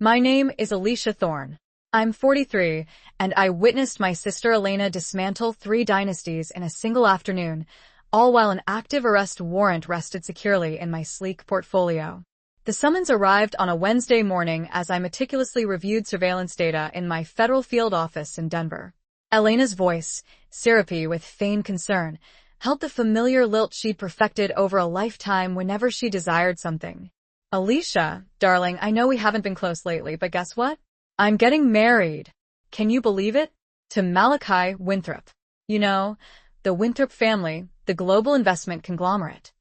My name is Alicia Thorne. I'm 43, and I witnessed my sister Elena dismantle 3 dynasties in a single afternoon, all while an active arrest warrant rested securely in my sleek portfolio. The summons arrived on a Wednesday morning as I meticulously reviewed surveillance data in my federal field office in Denver. Elena's voice, syrupy with feigned concern, held the familiar lilt she'd perfected over a lifetime whenever she desired something. Alicia, darling, I know we haven't been close lately, but guess what? I'm getting married. Can you believe it? To Malachi Winthrop. You know, the Winthrop family, the global investment conglomerate.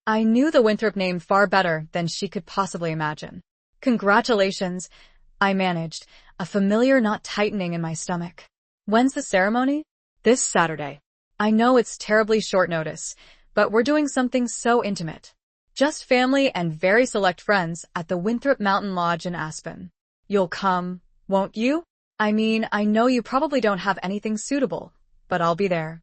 I knew the Winthrop name far better than she could possibly imagine. Congratulations, I managed, a familiar knot tightening in my stomach. When's the ceremony? This Saturday. I know it's terribly short notice, but we're doing something so intimate. Just family and very select friends at the Winthrop Mountain Lodge in Aspen. You'll come, won't you? I mean, I know you probably don't have anything suitable, but I'll be there.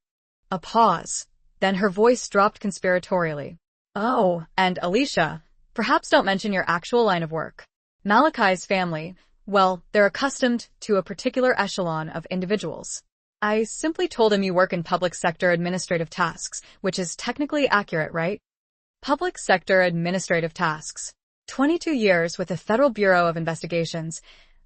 A pause. Then her voice dropped conspiratorially. Oh, and Alicia, perhaps don't mention your actual line of work. Malachi's family, well, they're accustomed to a particular echelon of individuals. I simply told him you work in public sector administrative tasks, which is technically accurate, right? Public sector administrative tasks. 22 years with the Federal Bureau of Investigations,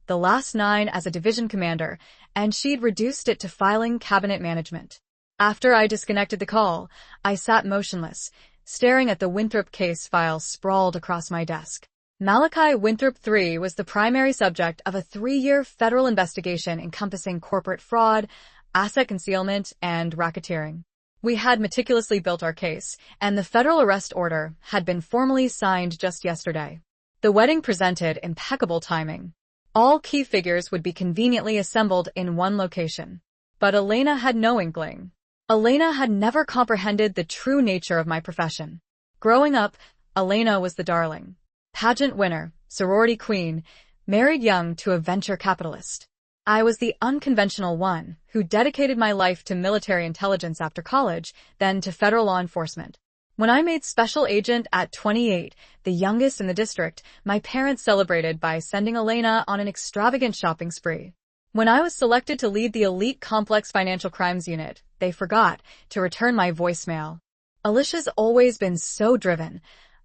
the last 9 as a division commander, and she'd reduced it to filing cabinet management. After I disconnected the call, I sat motionless, staring at the Winthrop case file sprawled across my desk. Malachi Winthrop III was the primary subject of a 3-year federal investigation encompassing corporate fraud, asset concealment, and racketeering. We had meticulously built our case, and the federal arrest order had been formally signed just yesterday. The wedding presented impeccable timing. All key figures would be conveniently assembled in one location. But Elena had no inkling. Elena had never comprehended the true nature of my profession. Growing up, Elena was the darling. Pageant winner, sorority queen, married young to a venture capitalist. I was the unconventional one who dedicated my life to military intelligence after college, then to federal law enforcement. When I made special agent at 28, the youngest in the district, my parents celebrated by sending Elena on an extravagant shopping spree. When I was selected to lead the elite complex financial crimes unit, they forgot to return my voicemail. Alicia's always been so driven.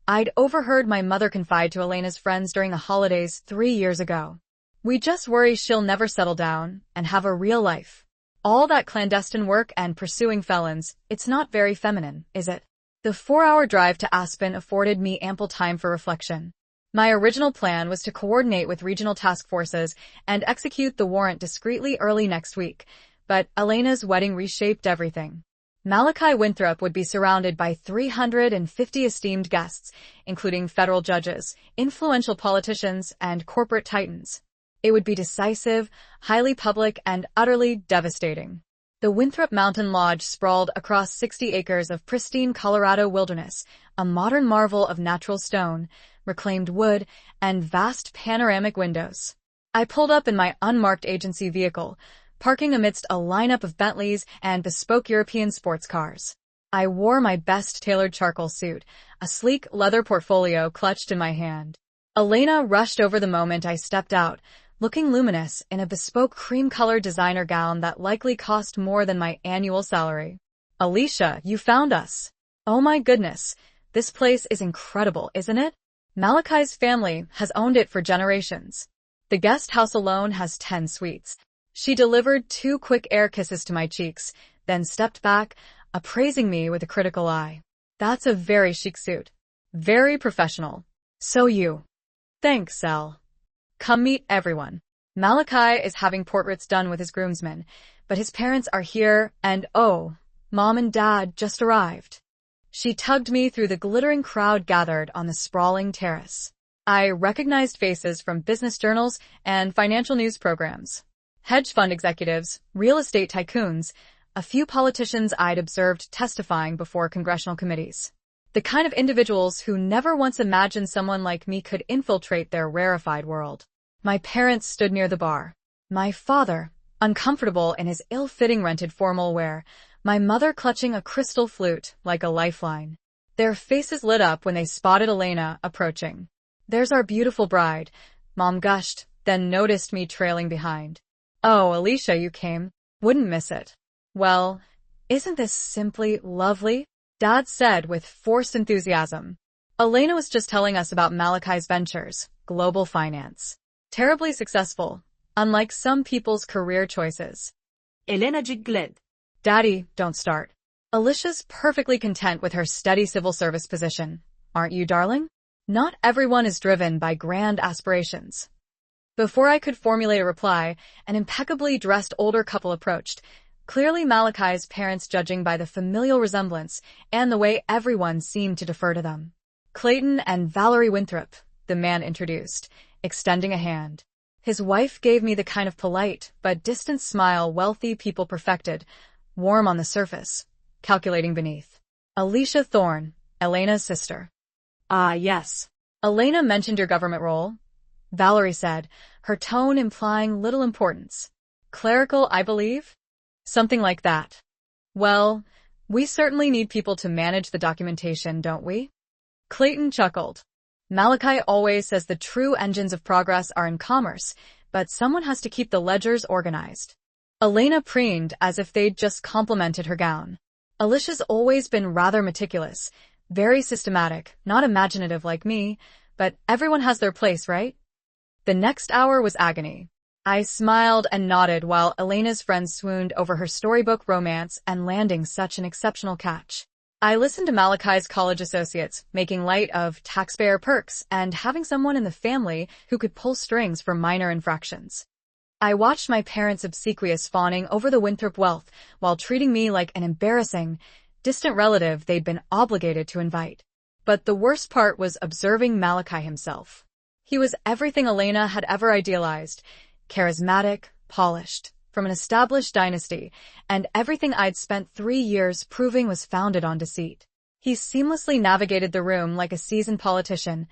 I'd overheard my mother confide to Elena's friends during the holidays 3 years ago. We just worry she'll never settle down and have a real life. All that clandestine work and pursuing felons, it's not very feminine, is it? The 4-hour drive to Aspen afforded me ample time for reflection. My original plan was to coordinate with regional task forces and execute the warrant discreetly early next week, but Elena's wedding reshaped everything. Malachi Winthrop would be surrounded by 350 esteemed guests, including federal judges, influential politicians, and corporate titans. It would be decisive, highly public, and utterly devastating. The Winthrop Mountain Lodge sprawled across 60 acres of pristine Colorado wilderness, a modern marvel of natural stone, reclaimed wood, and vast panoramic windows. I pulled up in my unmarked agency vehicle, parking amidst a lineup of Bentleys and bespoke European sports cars. I wore my best tailored charcoal suit, a sleek leather portfolio clutched in my hand. Elena rushed over the moment I stepped out, looking luminous in a bespoke cream-colored designer gown that likely cost more than my annual salary. Alicia, you found us. Oh my goodness, this place is incredible, isn't it? Malachi's family has owned it for generations. The guest house alone has 10 suites. She delivered 2 quick air kisses to my cheeks, then stepped back, appraising me with a critical eye. That's a very chic suit. Very professional. So you. Thanks, Elle. Come meet everyone. Malachi is having portraits done with his groomsmen, but his parents are here and oh, Mom and Dad just arrived. She tugged me through the glittering crowd gathered on the sprawling terrace. I recognized faces from business journals and financial news programs. Hedge fund executives, real estate tycoons, a few politicians I'd observed testifying before congressional committees. The kind of individuals who never once imagined someone like me could infiltrate their rarefied world. My parents stood near the bar. My father, uncomfortable in his ill-fitting rented formal wear, my mother clutching a crystal flute like a lifeline. Their faces lit up when they spotted Elena approaching. There's our beautiful bride, Mom gushed, then noticed me trailing behind. Oh, Alicia, you came. Wouldn't miss it. Well, isn't this simply lovely? Dad said with forced enthusiasm. Elena was just telling us about Malachi's ventures, global finance. Terribly successful, unlike some people's career choices. Elena giggled. Daddy, don't start. Alicia's perfectly content with her steady civil service position. Aren't you, darling? Not everyone is driven by grand aspirations. Before I could formulate a reply, an impeccably dressed older couple approached, clearly Malachi's parents judging by the familial resemblance and the way everyone seemed to defer to them. Clayton and Valerie Winthrop, the man introduced, extending a hand. His wife gave me the kind of polite but distant smile wealthy people perfected, warm on the surface, calculating beneath. Alicia Thorne, Elena's sister. Ah, yes. Elena mentioned your government role, Valerie said, her tone implying little importance. Clerical, I believe? Something like that. Well, we certainly need people to manage the documentation, don't we? Clayton chuckled. Malachi always says the true engines of progress are in commerce, but someone has to keep the ledgers organized. Elena preened as if they'd just complimented her gown. Alicia's always been rather meticulous, very systematic, not imaginative like me, but everyone has their place, right? The next hour was agony. I smiled and nodded while Elena's friends swooned over her storybook romance and landing such an exceptional catch. I listened to Malachi's college associates, making light of taxpayer perks and having someone in the family who could pull strings for minor infractions. I watched my parents' obsequious fawning over the Winthrop wealth while treating me like an embarrassing, distant relative they'd been obligated to invite. But the worst part was observing Malachi himself. He was everything Elena had ever idealized, charismatic, polished, from an established dynasty, and everything I'd spent 3 years proving was founded on deceit. He seamlessly navigated the room like a seasoned politician,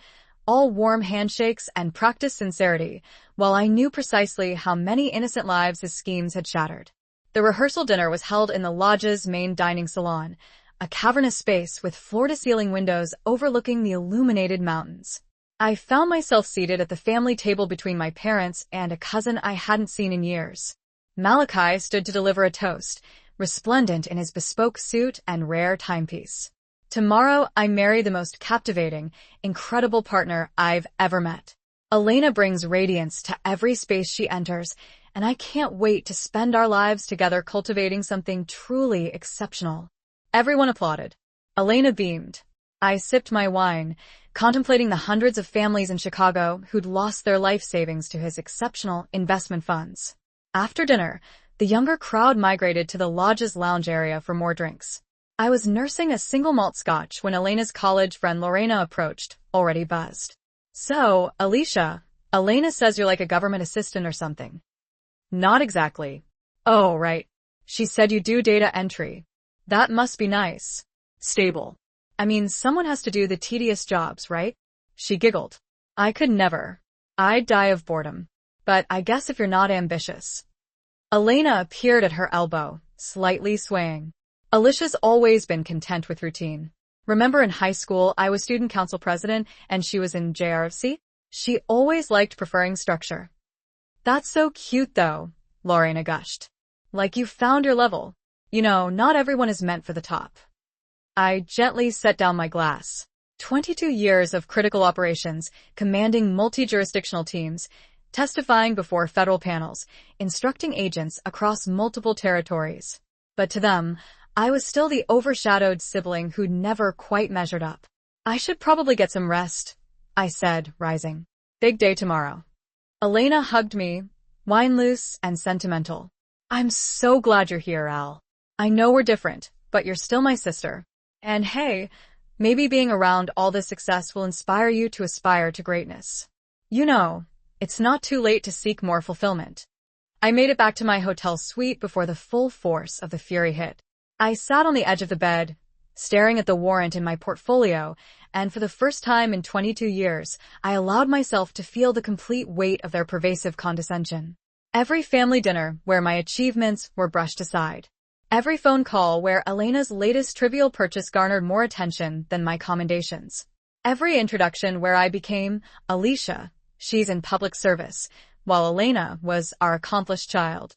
all warm handshakes and practiced sincerity, while I knew precisely how many innocent lives his schemes had shattered. The rehearsal dinner was held in the lodge's main dining salon, a cavernous space with floor-to-ceiling windows overlooking the illuminated mountains. I found myself seated at the family table between my parents and a cousin I hadn't seen in years. Malachi stood to deliver a toast, resplendent in his bespoke suit and rare timepiece. Tomorrow, I marry the most captivating, incredible partner I've ever met. Elena brings radiance to every space she enters, and I can't wait to spend our lives together cultivating something truly exceptional. Everyone applauded. Elena beamed. I sipped my wine, contemplating the hundreds of families in Chicago who'd lost their life savings to his exceptional investment funds. After dinner, the younger crowd migrated to the lodge's lounge area for more drinks. I was nursing a single malt scotch when Elena's college friend Lorena approached, already buzzed. So, Alicia, Elena says you're like a government assistant or something. Not exactly. Oh, right. She said you do data entry. That must be nice. Stable. I mean, someone has to do the tedious jobs, right? She giggled. I could never. I'd die of boredom. But I guess if you're not ambitious. Elena appeared at her elbow, slightly swaying. Alicia's always been content with routine. Remember in high school, I was student council president and she was in JRC? She always liked preferring structure. That's so cute though, Lorena gushed. Like you found your level. You know, not everyone is meant for the top. I gently set down my glass. 22 years of critical operations, commanding multi-jurisdictional teams, testifying before federal panels, instructing agents across multiple territories. But to them, I was still the overshadowed sibling who'd never quite measured up. I should probably get some rest, I said, rising. Big day tomorrow. Elena hugged me, wine loose and sentimental. I'm so glad you're here, Al. I know we're different, but you're still my sister. And hey, maybe being around all this success will inspire you to aspire to greatness. You know, it's not too late to seek more fulfillment. I made it back to my hotel suite before the full force of the fury hit. I sat on the edge of the bed, staring at the warrant in my portfolio, and for the first time in 22 years, I allowed myself to feel the complete weight of their pervasive condescension. Every family dinner where my achievements were brushed aside. Every phone call where Elena's latest trivial purchase garnered more attention than my commendations. Every introduction where I became Alicia, She's in public service, while Elena was our accomplished child.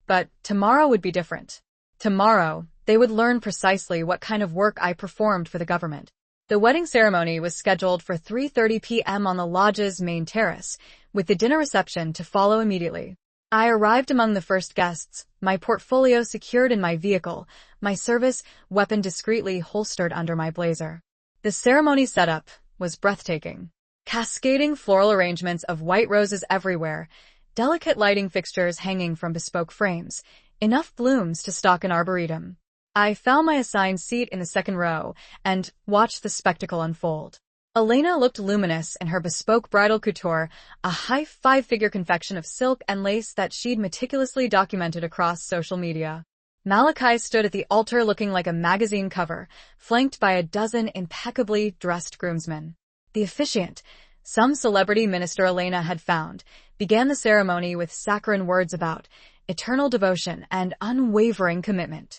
But tomorrow would be different. Tomorrow, they would learn precisely what kind of work I performed for the government. The wedding ceremony was scheduled for 3:30 p.m. on the lodge's main terrace, with the dinner reception to follow immediately. I arrived among the first guests, my portfolio secured in my vehicle, my service weapon discreetly holstered under my blazer. The ceremony setup was breathtaking. Cascading floral arrangements of white roses everywhere, delicate lighting fixtures hanging from bespoke frames, enough blooms to stock an arboretum. I found my assigned seat in the second row and watched the spectacle unfold. Elena looked luminous in her bespoke bridal couture, a high five-figure confection of silk and lace that she'd meticulously documented across social media. Malachi stood at the altar looking like a magazine cover, flanked by a dozen impeccably dressed groomsmen. The officiant, some celebrity minister Elena had found, began the ceremony with saccharine words about eternal devotion and unwavering commitment.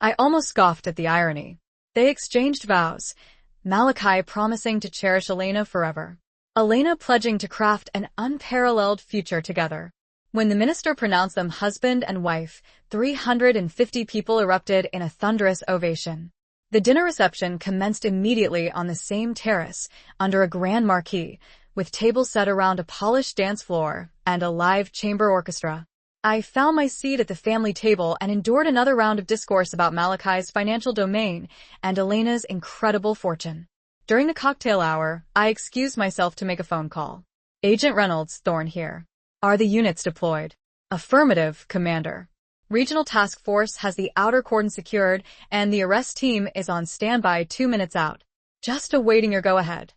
I almost scoffed at the irony. They exchanged vows, Malachi promising to cherish Elena forever, Elena pledging to craft an unparalleled future together. When the minister pronounced them husband and wife, 350 people erupted in a thunderous ovation. The dinner reception commenced immediately on the same terrace, under a grand marquee, with tables set around a polished dance floor and a live chamber orchestra. I found my seat at the family table and endured another round of discourse about Malachi's financial domain and Elena's incredible fortune. During the cocktail hour, I excused myself to make a phone call. Agent Reynolds, Thorne here. Are the units deployed? Affirmative, Commander. Regional Task Force has the outer cordon secured and the arrest team is on standby 2 minutes out. Just awaiting your go-ahead.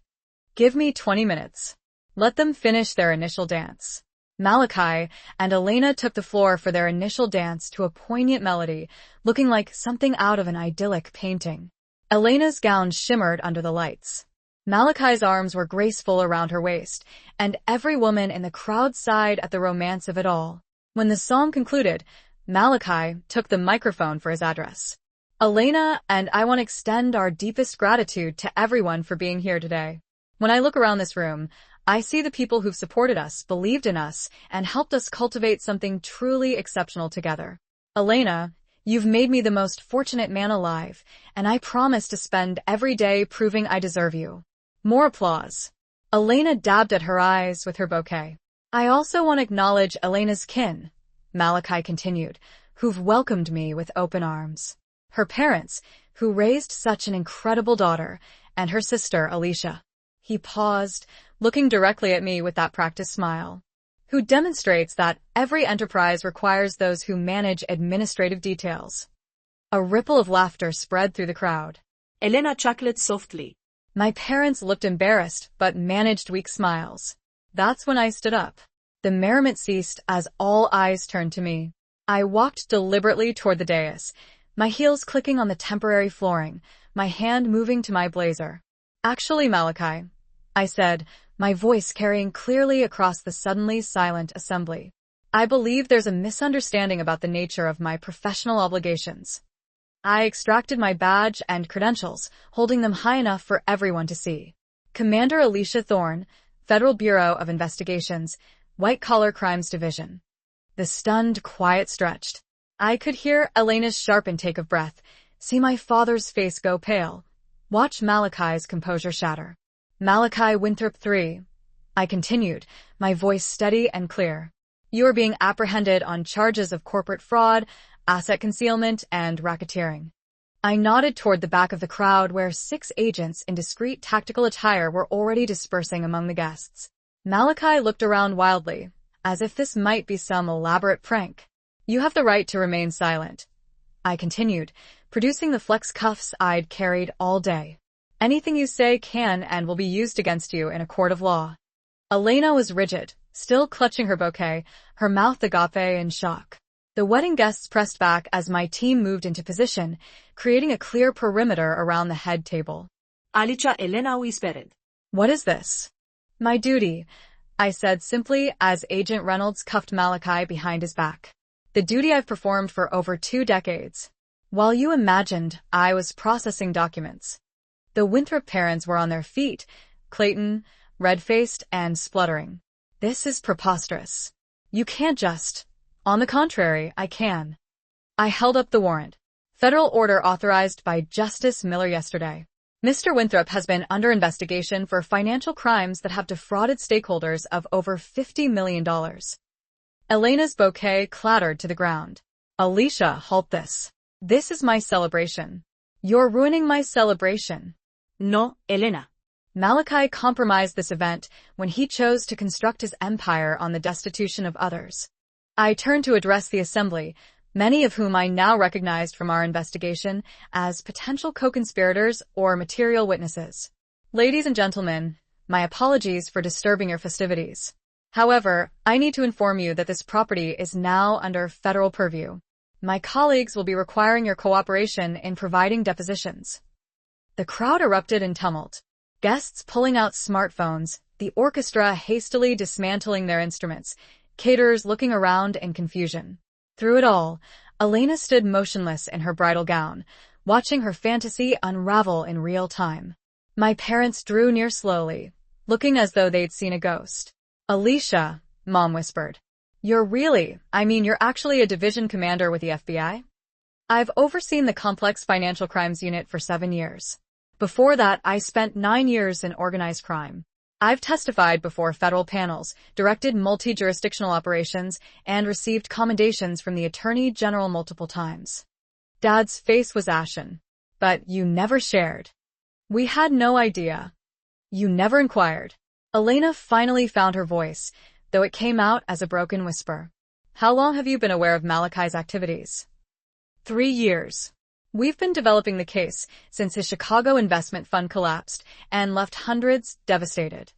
Give me 20 minutes. Let them finish their initial dance. Malachi and Elena took the floor for their initial dance to a poignant melody, looking like something out of an idyllic painting. Elena's gown shimmered under the lights. Malachi's arms were graceful around her waist, and every woman in the crowd sighed at the romance of it all. When the song concluded, Malachi took the microphone for his address. Elena and I want to extend our deepest gratitude to everyone for being here today. When I look around this room, I see the people who've supported us, believed in us, and helped us cultivate something truly exceptional together. Elena, you've made me the most fortunate man alive, and I promise to spend every day proving I deserve you. More applause. Elena dabbed at her eyes with her bouquet. I also want to acknowledge Elena's kin, Malachi continued, who've welcomed me with open arms. Her parents, who raised such an incredible daughter, and her sister, Alicia. He paused, looking directly at me with that practiced smile. Who demonstrates that every enterprise requires those who manage administrative details. A ripple of laughter spread through the crowd. Elena chuckled softly. My parents looked embarrassed, but managed weak smiles. That's when I stood up. The merriment ceased as all eyes turned to me. I walked deliberately toward the dais, my heels clicking on the temporary flooring, my hand moving to my blazer. Actually, Malachi, I said, my voice carrying clearly across the suddenly silent assembly. I believe there's a misunderstanding about the nature of my professional obligations. I extracted my badge and credentials, holding them high enough for everyone to see. Commander Alicia Thorne, Federal Bureau of Investigations, White Collar Crimes Division. The stunned quiet stretched. I could hear Elena's sharp intake of breath, see my father's face go pale, watch Malachi's composure shatter. Malachi Winthrop III. I continued, my voice steady and clear. You are being apprehended on charges of corporate fraud, asset concealment, and racketeering. I nodded toward the back of the crowd where 6 agents in discreet tactical attire were already dispersing among the guests. Malachi looked around wildly, as if this might be some elaborate prank. You have the right to remain silent. I continued, producing the flex cuffs I'd carried all day. Anything you say can and will be used against you in a court of law. Elena was rigid, still clutching her bouquet, her mouth agape in shock. The wedding guests pressed back as my team moved into position, creating a clear perimeter around the head table. Alicia Elena whispered. What is this? My duty, I said simply as Agent Reynolds cuffed Malachi behind his back. The duty I've performed for over 2 decades. While you imagined I was processing documents. The Winthrop parents were on their feet, Clayton, red-faced and spluttering. This is preposterous. You can't just. On the contrary, I can. I held up the warrant. Federal order authorized by Justice Miller yesterday. Mr. Winthrop has been under investigation for financial crimes that have defrauded stakeholders of over $50 million. Elena's bouquet clattered to the ground. Alicia, halt this. This is my celebration. You're ruining my celebration. No, Elena. Malachi compromised this event when he chose to construct his empire on the destitution of others. I turned to address the assembly, many of whom I now recognized from our investigation as potential co-conspirators or material witnesses. Ladies and gentlemen, my apologies for disturbing your festivities. However, I need to inform you that this property is now under federal purview. My colleagues will be requiring your cooperation in providing depositions. The crowd erupted in tumult. Guests pulling out smartphones, the orchestra hastily dismantling their instruments, caterers looking around in confusion. Through it all, Elena stood motionless in her bridal gown, watching her fantasy unravel in real time. My parents drew near slowly, looking as though they'd seen a ghost. Alicia, Mom whispered. You're actually a division commander with the FBI? I've overseen the complex financial crimes unit for 7 years. Before that, I spent 9 years in organized crime. I've testified before federal panels, directed multi-jurisdictional operations, and received commendations from the Attorney General multiple times. Dad's face was ashen. But you never shared. We had no idea. You never inquired. Elena finally found her voice, though it came out as a broken whisper. How long have you been aware of Malachi's activities? 3 years. We've been developing the case since his Chicago investment fund collapsed and left hundreds devastated.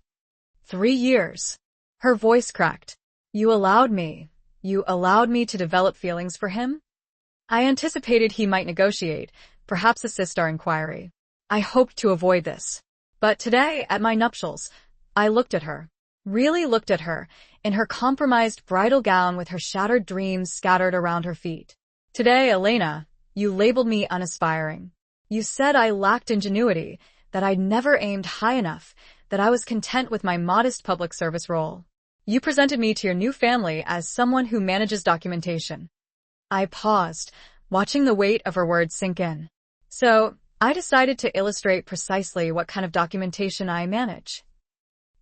3 years. Her voice cracked. You allowed me to develop feelings for him? I anticipated he might negotiate, perhaps assist our inquiry. I hoped to avoid this. But today, at my nuptials, I looked at her. Really looked at her, in her compromised bridal gown with her shattered dreams scattered around her feet. Today, Elena, you labeled me unaspiring. You said I lacked ingenuity, that I'd never aimed high enough, that I was content with my modest public service role. You presented me to your new family as someone who manages documentation. I paused, watching the weight of her words sink in. So, I decided to illustrate precisely what kind of documentation I manage.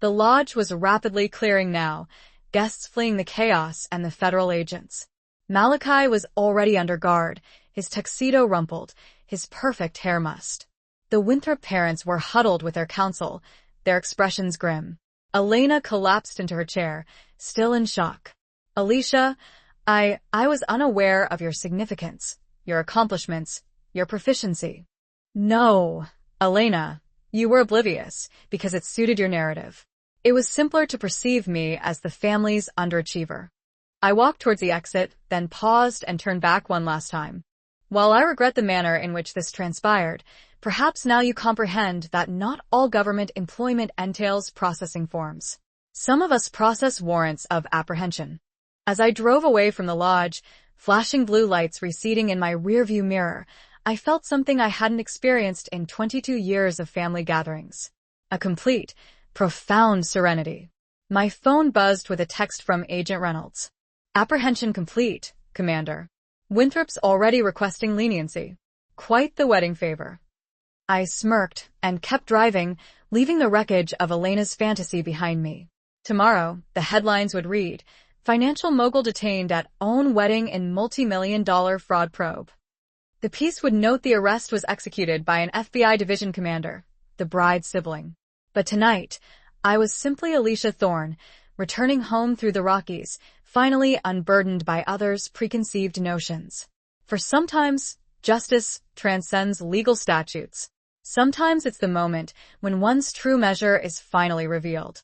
The lodge was rapidly clearing now, guests fleeing the chaos and the federal agents. Malachi was already under guard, his tuxedo rumpled, his perfect hair mussed. The Winthrop parents were huddled with their counsel, their expressions grim. Elena collapsed into her chair, still in shock. Alicia, I was unaware of your significance, your accomplishments, your proficiency. No, Elena, you were oblivious, because it suited your narrative. It was simpler to perceive me as the family's underachiever. I walked towards the exit, then paused and turned back one last time. While I regret the manner in which this transpired, perhaps now you comprehend that not all government employment entails processing forms. Some of us process warrants of apprehension. As I drove away from the lodge, flashing blue lights receding in my rearview mirror, I felt something I hadn't experienced in 22 years of family gatherings. A complete, profound serenity. My phone buzzed with a text from Agent Reynolds. Apprehension complete, Commander. Winthrop's already requesting leniency. Quite the wedding favor. I smirked and kept driving, leaving the wreckage of Elena's fantasy behind me. Tomorrow, the headlines would read, Financial mogul detained at own wedding in multi-million-dollar fraud probe. The piece would note the arrest was executed by an FBI division commander, the bride's sibling. But tonight, I was simply Alicia Thorne, returning home through the Rockies, finally unburdened by others' preconceived notions. For sometimes, justice transcends legal statutes. Sometimes it's the moment when one's true measure is finally revealed.